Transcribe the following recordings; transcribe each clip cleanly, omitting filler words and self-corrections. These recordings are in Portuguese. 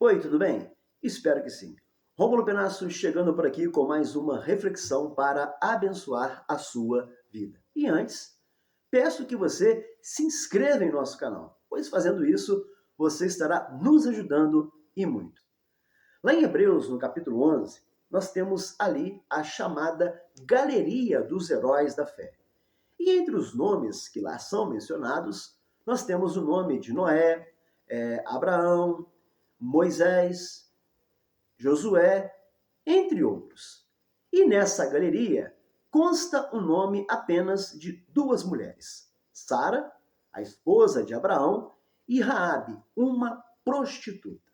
Oi, tudo bem? Espero que sim. Rômulo Penasso chegando por aqui com mais uma reflexão para abençoar a sua vida. E antes, peço que você se inscreva em nosso canal, pois fazendo isso, você estará nos ajudando e muito. Lá em Hebreus, no capítulo 11, nós temos ali a chamada Galeria dos Heróis da Fé. E entre os nomes que lá são mencionados, nós temos o nome de Noé, Abraão, Moisés, Josué, entre outros. E nessa galeria consta o nome apenas de duas mulheres: Sara, a esposa de Abraão, e Raabe, uma prostituta.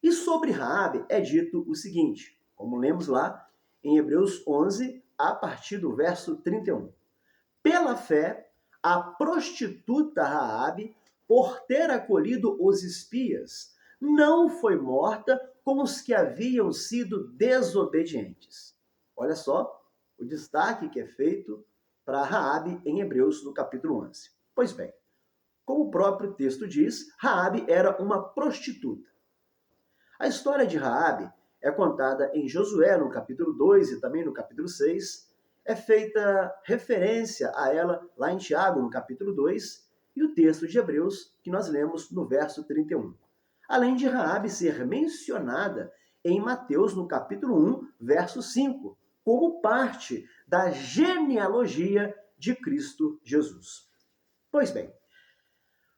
E sobre Raabe é dito o seguinte, como lemos lá em Hebreus 11, a partir do verso 31. Pela fé, a prostituta Raabe, por ter acolhido os espias, não foi morta com os que haviam sido desobedientes. Olha só o destaque que é feito para Raabe em Hebreus no capítulo 11. Pois bem, como o próprio texto diz, Raabe era uma prostituta. A história de Raabe é contada em Josué no capítulo 2 e também no capítulo 6. É feita referência a ela lá em Tiago, no capítulo 2, e o texto de Hebreus, que nós lemos no verso 31. Além de Raabe ser mencionada em Mateus, no capítulo 1, verso 5, como parte da genealogia de Cristo Jesus. Pois bem,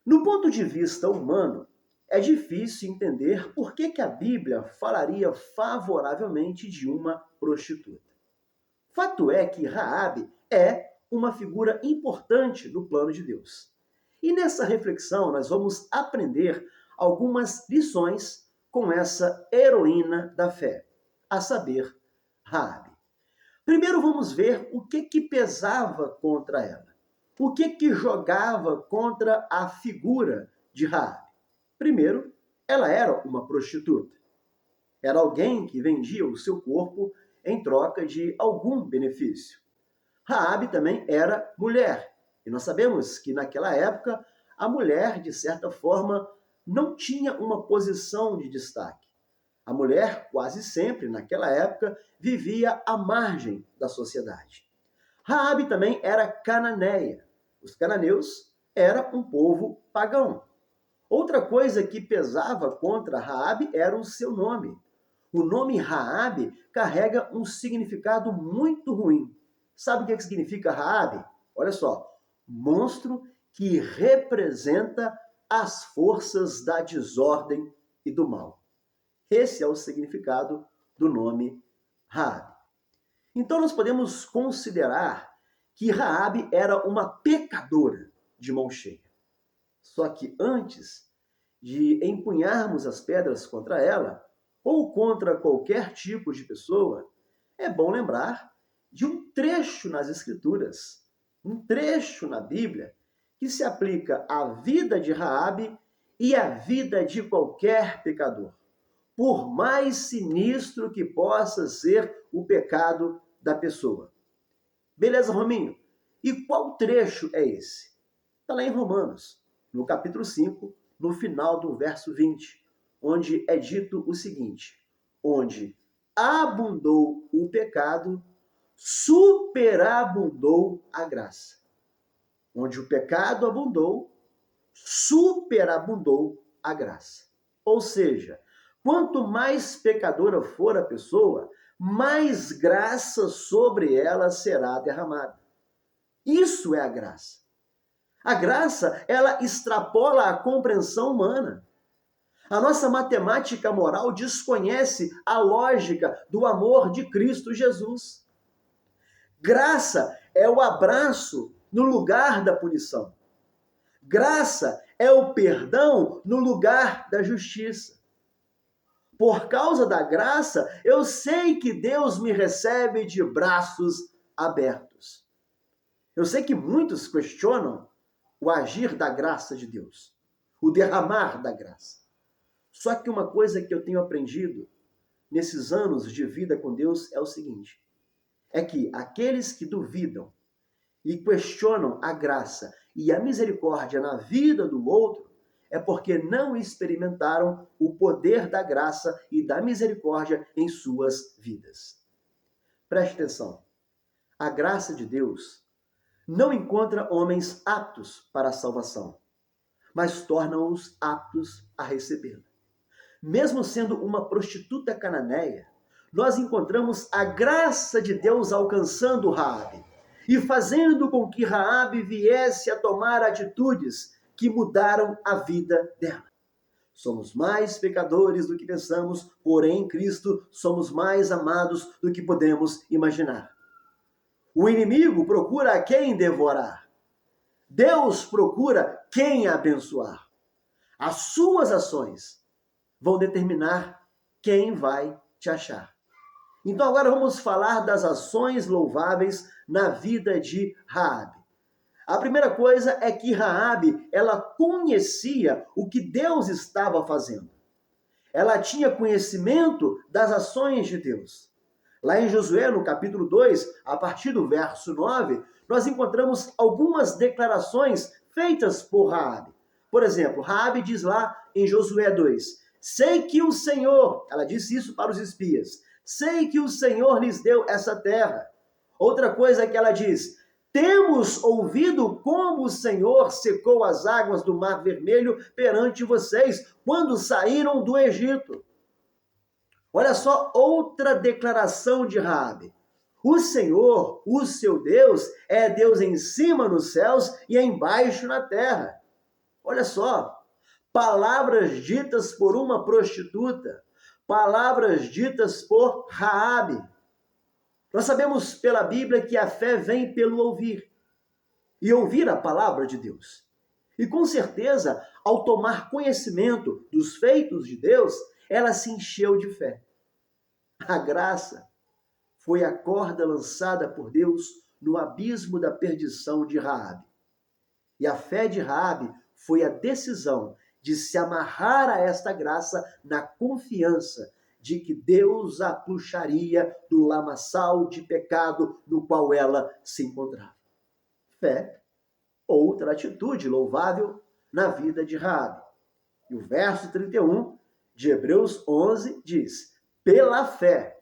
no ponto de vista humano, é difícil entender por que a Bíblia falaria favoravelmente de uma prostituta. Fato é que Raabe é uma figura importante no plano de Deus. E nessa reflexão nós vamos aprender algumas lições com essa heroína da fé, a saber, Raabe. Primeiro vamos ver o que pesava contra ela. O que jogava contra a figura de Raabe. Primeiro, ela era uma prostituta. Era alguém que vendia o seu corpo em troca de algum benefício. Raabe também era mulher. E nós sabemos que naquela época a mulher, de certa forma, não tinha uma posição de destaque. A mulher, quase sempre, naquela época, vivia à margem da sociedade. Raabe também era cananeia. Os cananeus eram um povo pagão. Outra coisa que pesava contra Raabe era o seu nome. O nome Raabe carrega um significado muito ruim. Sabe o que significa Raabe? Olha só, monstro que representa as forças da desordem e do mal. Esse é o significado do nome Raabe. Então nós podemos considerar que Raabe era uma pecadora de mão cheia. Só que antes de empunharmos as pedras contra ela, ou contra qualquer tipo de pessoa, é bom lembrar de um trecho nas Escrituras, um trecho na Bíblia, que se aplica à vida de Raabe e à vida de qualquer pecador, por mais sinistro que possa ser o pecado da pessoa. Beleza, Rominho? E qual trecho é esse? Está lá em Romanos, no capítulo 5, no final do verso 20, onde é dito o seguinte: onde abundou o pecado, superabundou a graça. Onde o pecado abundou, superabundou a graça. Ou seja, quanto mais pecadora for a pessoa, mais graça sobre ela será derramada. Isso é a graça. A graça, ela extrapola a compreensão humana. A nossa matemática moral desconhece a lógica do amor de Cristo Jesus. Graça é o abraço no lugar da punição. Graça é o perdão no lugar da justiça. Por causa da graça, eu sei que Deus me recebe de braços abertos. Eu sei que muitos questionam o agir da graça de Deus, o derramar da graça. Só que uma coisa que eu tenho aprendido nesses anos de vida com Deus é o seguinte: é que aqueles que duvidam e questionam a graça e a misericórdia na vida do outro é porque não experimentaram o poder da graça e da misericórdia em suas vidas. Preste atenção. A graça de Deus não encontra homens aptos para a salvação, mas torna-os aptos a recebê-la. Mesmo sendo uma prostituta cananeia, nós encontramos a graça de Deus alcançando Raabe e fazendo com que Raabe viesse a tomar atitudes que mudaram a vida dela. Somos mais pecadores do que pensamos, porém em Cristo somos mais amados do que podemos imaginar. O inimigo procura a quem devorar. Deus procura quem abençoar. As suas ações vão determinar quem vai te achar. Então agora vamos falar das ações louváveis na vida de Raabe. A primeira coisa é que Raabe, ela conhecia o que Deus estava fazendo. Ela tinha conhecimento das ações de Deus. Lá em Josué, no capítulo 2, a partir do verso 9, nós encontramos algumas declarações feitas por Raabe. Por exemplo, Raabe diz lá em Josué 2, sei que o Senhor, ela disse isso para os espias, sei que o Senhor lhes deu essa terra. Outra coisa que ela diz, temos ouvido como o Senhor secou as águas do Mar Vermelho perante vocês quando saíram do Egito. Olha só outra declaração de Raabe. O Senhor, o seu Deus, é Deus em cima nos céus e embaixo na terra. Olha só, palavras ditas por uma prostituta, palavras ditas por Raabe. Nós sabemos pela Bíblia que a fé vem pelo ouvir, e ouvir a palavra de Deus. E com certeza, ao tomar conhecimento dos feitos de Deus, ela se encheu de fé. A graça foi a corda lançada por Deus no abismo da perdição de Raabe. E a fé de Raabe foi a decisão de se amarrar a esta graça na confiança de que Deus a puxaria do lamaçal de pecado no qual ela se encontrava. Fé, outra atitude louvável na vida de Raabe. E o verso 31 de Hebreus 11 diz, pela fé,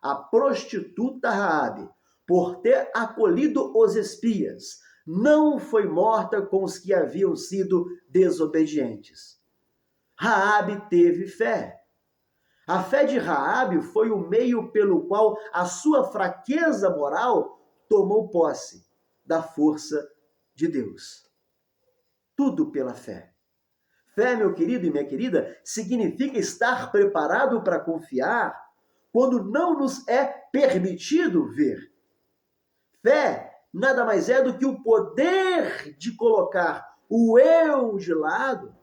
a prostituta Raabe, por ter acolhido os espias, não foi morta com os que haviam sido desobedientes. Raabe teve fé. A fé de Raabe foi o meio pelo qual a sua fraqueza moral tomou posse da força de Deus. Tudo pela fé. Fé, meu querido e minha querida, significa estar preparado para confiar quando não nos é permitido ver. Fé nada mais é do que o poder de colocar o eu de lado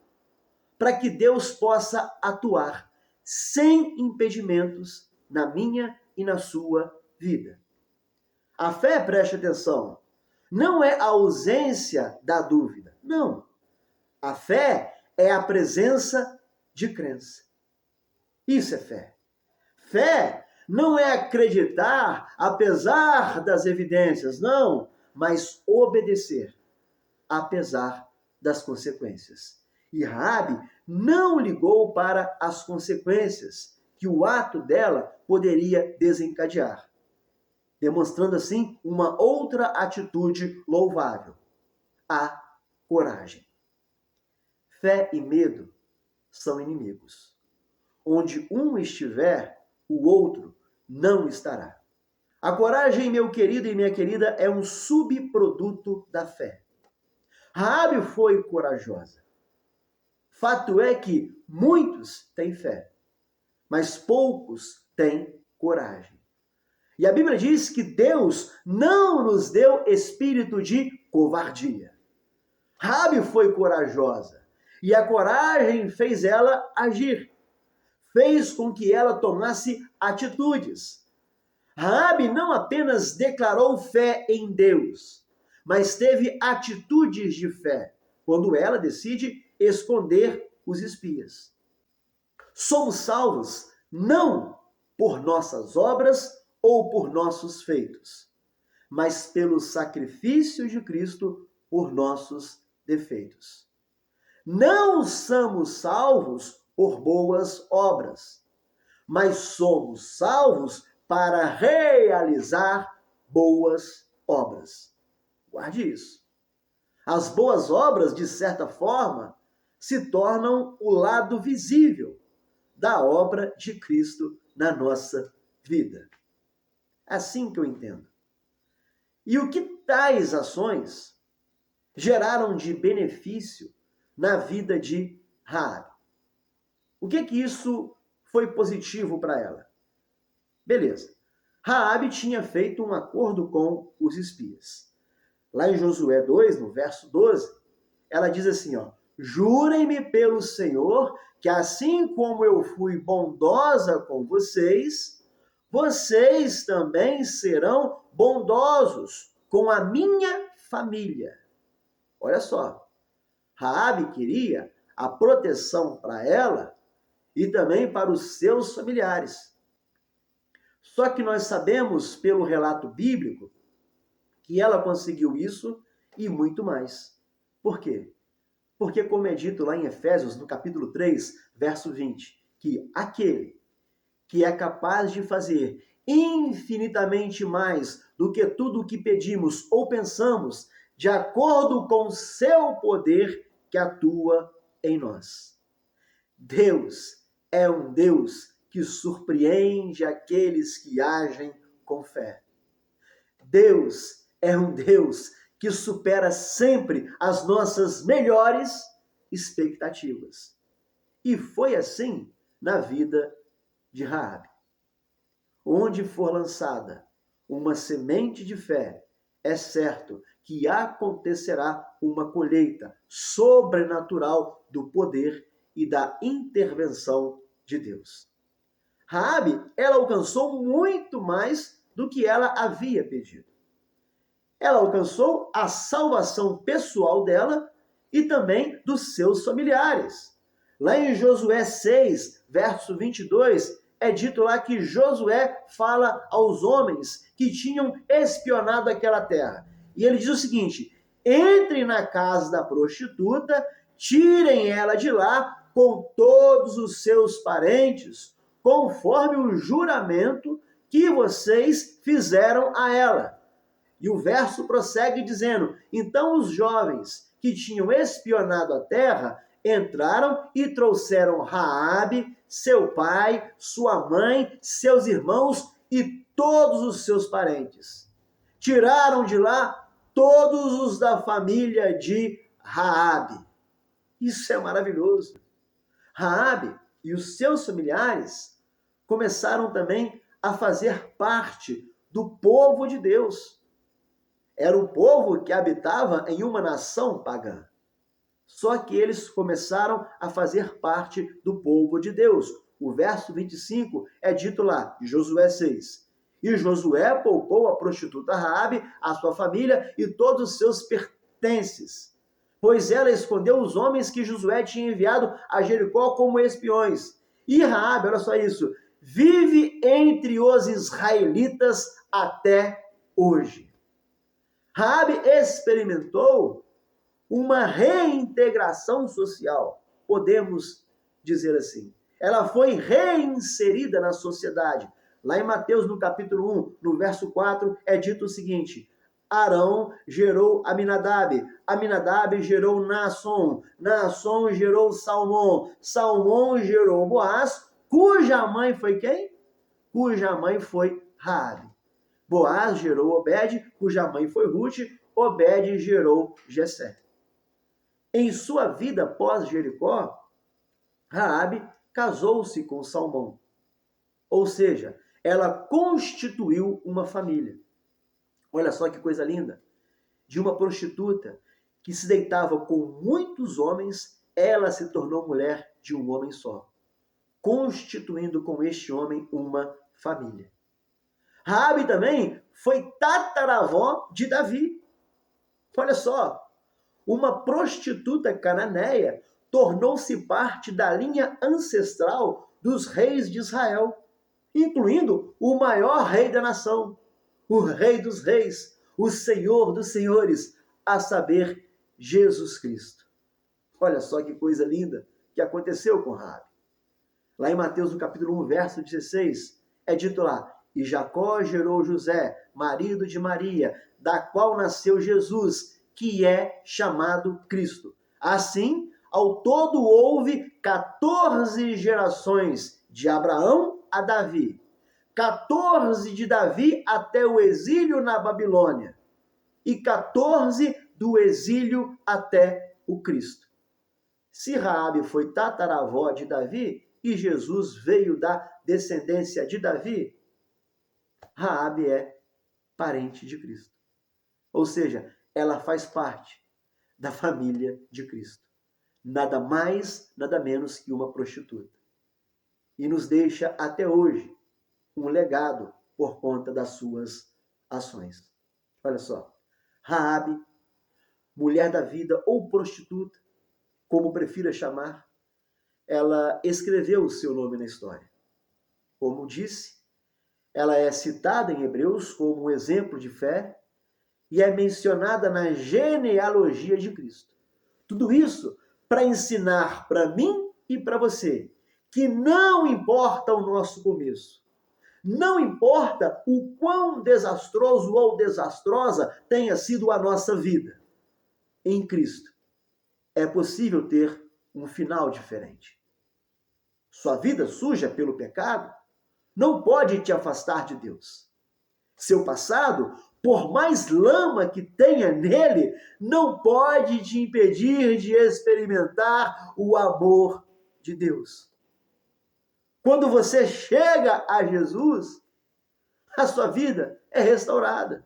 para que Deus possa atuar sem impedimentos na minha e na sua vida. A fé, preste atenção, não é a ausência da dúvida. Não. A fé é a presença de crença. Isso é fé. Fé não é acreditar apesar das evidências, não, mas obedecer apesar das consequências. E Raabe não ligou para as consequências que o ato dela poderia desencadear, demonstrando assim uma outra atitude louvável, a coragem. Fé e medo são inimigos. Onde um estiver, o outro não estará. A coragem, meu querido e minha querida, é um subproduto da fé. Raabe foi corajosa. Fato é que muitos têm fé, mas poucos têm coragem. E a Bíblia diz que Deus não nos deu espírito de covardia. Raabe foi corajosa e a coragem fez ela agir. Fez com que ela tomasse atitudes. Raabe não apenas declarou fé em Deus, mas teve atitudes de fé quando ela decide esconder os espias. Somos salvos não por nossas obras ou por nossos feitos, mas pelo sacrifício de Cristo por nossos defeitos. Não somos salvos por boas obras, mas somos salvos para realizar boas obras. Guarde isso. As boas obras, de certa forma, se tornam o lado visível da obra de Cristo na nossa vida. Assim que eu entendo. E o que tais ações geraram de benefício na vida de Raabe? O que isso foi positivo para ela? Beleza. Raabe tinha feito um acordo com os espias. Lá em Josué 2, no verso 12, ela diz assim, ó: jurem-me pelo Senhor que assim como eu fui bondosa com vocês, vocês também serão bondosos com a minha família. Olha só, Raabe queria a proteção para ela e também para os seus familiares. Só que nós sabemos, pelo relato bíblico, que ela conseguiu isso e muito mais. Por quê? Porque, como é dito lá em Efésios, no capítulo 3, verso 20, que aquele que é capaz de fazer infinitamente mais do que tudo o que pedimos ou pensamos, de acordo com o seu poder que atua em nós. Deus é um Deus que surpreende aqueles que agem com fé. Deus é um Deus que supera sempre as nossas melhores expectativas. E foi assim na vida de Raabe. Onde for lançada uma semente de fé, é certo que acontecerá uma colheita sobrenatural do poder e da intervenção de Deus. Raabe, ela alcançou muito mais do que ela havia pedido. Ela alcançou a salvação pessoal dela e também dos seus familiares. Lá em Josué 6, verso 22, é dito lá que Josué fala aos homens que tinham espionado aquela terra. E ele diz o seguinte: entrem na casa da prostituta, tirem ela de lá com todos os seus parentes, conforme o juramento que vocês fizeram a ela. E o verso prossegue dizendo: então os jovens que tinham espionado a terra entraram e trouxeram Raabe, seu pai, sua mãe, seus irmãos e todos os seus parentes. Tiraram de lá todos os da família de Raabe. Isso é maravilhoso. Raabe e os seus familiares começaram também a fazer parte do povo de Deus. Era um povo que habitava em uma nação pagã. Só que eles começaram a fazer parte do povo de Deus. O verso 25 é dito lá, de Josué 6. E Josué poupou a prostituta Raabe, a sua família e todos os seus pertences, pois ela escondeu os homens que Josué tinha enviado a Jericó como espiões. E Raabe, olha só isso, vive entre os israelitas até hoje. Raabe experimentou uma reintegração social, podemos dizer assim. Ela foi reinserida na sociedade. Lá em Mateus, no capítulo 1, no verso 4, é dito o seguinte: Arão gerou Aminadab, Aminadab gerou Naasson, Naasson gerou Salmão, Salmão gerou Boaz, cuja mãe foi quem? Cuja mãe foi Raabe. Boaz gerou Obed, cuja mãe foi Ruth, Obed gerou Jessé. Em sua vida pós-Jericó, Raabe casou-se com Salmão. Ou seja, ela constituiu uma família. Olha só que coisa linda. De uma prostituta que se deitava com muitos homens, ela se tornou mulher de um homem só, constituindo com este homem uma família. Raabe também foi tataravó de Davi. Olha só, uma prostituta cananeia tornou-se parte da linha ancestral dos reis de Israel, incluindo o maior rei da nação, o rei dos reis, o senhor dos senhores, a saber, Jesus Cristo. Olha só que coisa linda que aconteceu com Raabe. Lá em Mateus, no capítulo 1, verso 16, é dito lá: e Jacó gerou José, marido de Maria, da qual nasceu Jesus, que é chamado Cristo. Assim, ao todo houve 14 gerações de Abraão a Davi, 14 de Davi até o exílio na Babilônia e 14 do exílio até o Cristo. Se Raabe foi tataravó de Davi e Jesus veio da descendência de Davi, Raabe é parente de Cristo. Ou seja, ela faz parte da família de Cristo. Nada mais, nada menos que uma prostituta. E nos deixa até hoje um legado por conta das suas ações. Olha só, Raabe, mulher da vida ou prostituta, como prefira chamar, ela escreveu o seu nome na história. Como disse, ela é citada em Hebreus como um exemplo de fé e é mencionada na genealogia de Cristo. Tudo isso para ensinar para mim e para você que não importa o nosso começo, não importa o quão desastroso ou desastrosa tenha sido a nossa vida, em Cristo é possível ter um final diferente. Sua vida suja pelo pecado não pode te afastar de Deus. Seu passado, por mais lama que tenha nele, não pode te impedir de experimentar o amor de Deus. Quando você chega a Jesus, a sua vida é restaurada.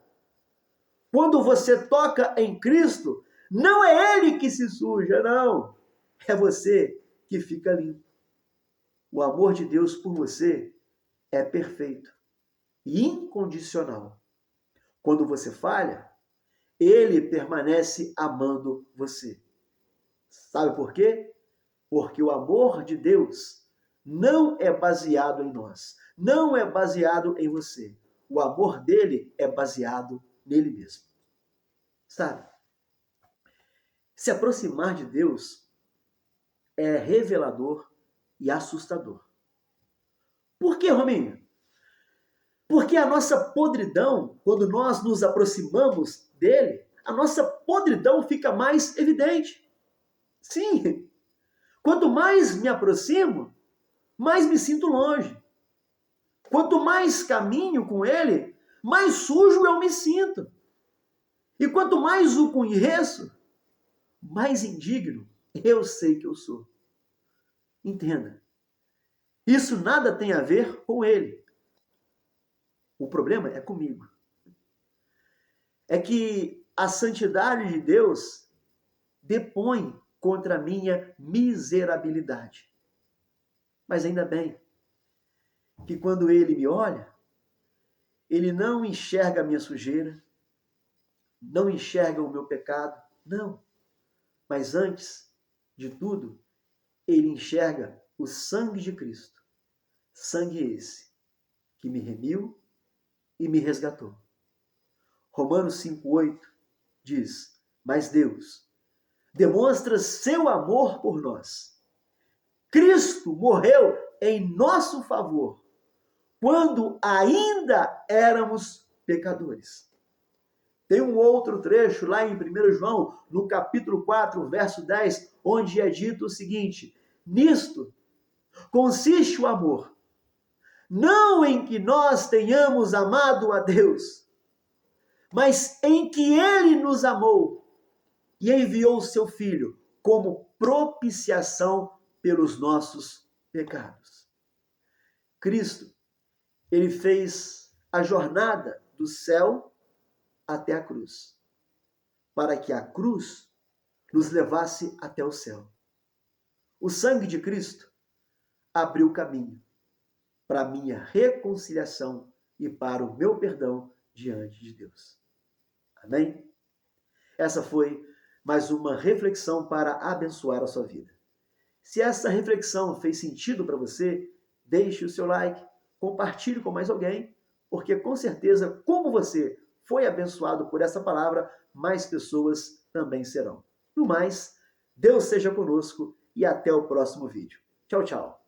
Quando você toca em Cristo, não é Ele que se suja, não. É você que fica limpo. O amor de Deus por você é perfeito e incondicional. Quando você falha, Ele permanece amando você. Sabe por quê? Porque o amor de Deus não é baseado em nós, não é baseado em você. O amor dele é baseado nele mesmo. Sabe? Se aproximar de Deus é revelador e assustador. Por que, Rominho? Porque a nossa podridão, quando nós nos aproximamos dele, a nossa podridão fica mais evidente. Sim, quanto mais me aproximo, mais me sinto longe. Quanto mais caminho com ele, mais sujo eu me sinto. E quanto mais o conheço, mais indigno eu sei que eu sou. Entenda, isso nada tem a ver com ele. O problema é comigo. É que a santidade de Deus depõe contra a minha miserabilidade. Mas ainda bem que quando ele me olha, ele não enxerga a minha sujeira, não enxerga o meu pecado, não. Mas antes de tudo, ele enxerga o sangue de Cristo. Sangue esse que me remiu e me resgatou. Romanos 5,8 diz: mas Deus demonstra seu amor por nós. Cristo morreu em nosso favor, quando ainda éramos pecadores. Tem um outro trecho lá em 1 João, no capítulo 4, verso 10, onde é dito o seguinte: nisto consiste o amor, não em que nós tenhamos amado a Deus, mas em que Ele nos amou e enviou o seu Filho como propiciação pelos nossos pecados. Cristo, ele fez a jornada do céu até a cruz, para que a cruz nos levasse até o céu. O sangue de Cristo abriu caminho para a minha reconciliação e para o meu perdão diante de Deus. Amém? Essa foi mais uma reflexão para abençoar a sua vida. Se essa reflexão fez sentido para você, deixe o seu like, compartilhe com mais alguém, porque com certeza, como você foi abençoado por essa palavra, mais pessoas também serão. No mais, Deus seja conosco e até o próximo vídeo. Tchau, tchau.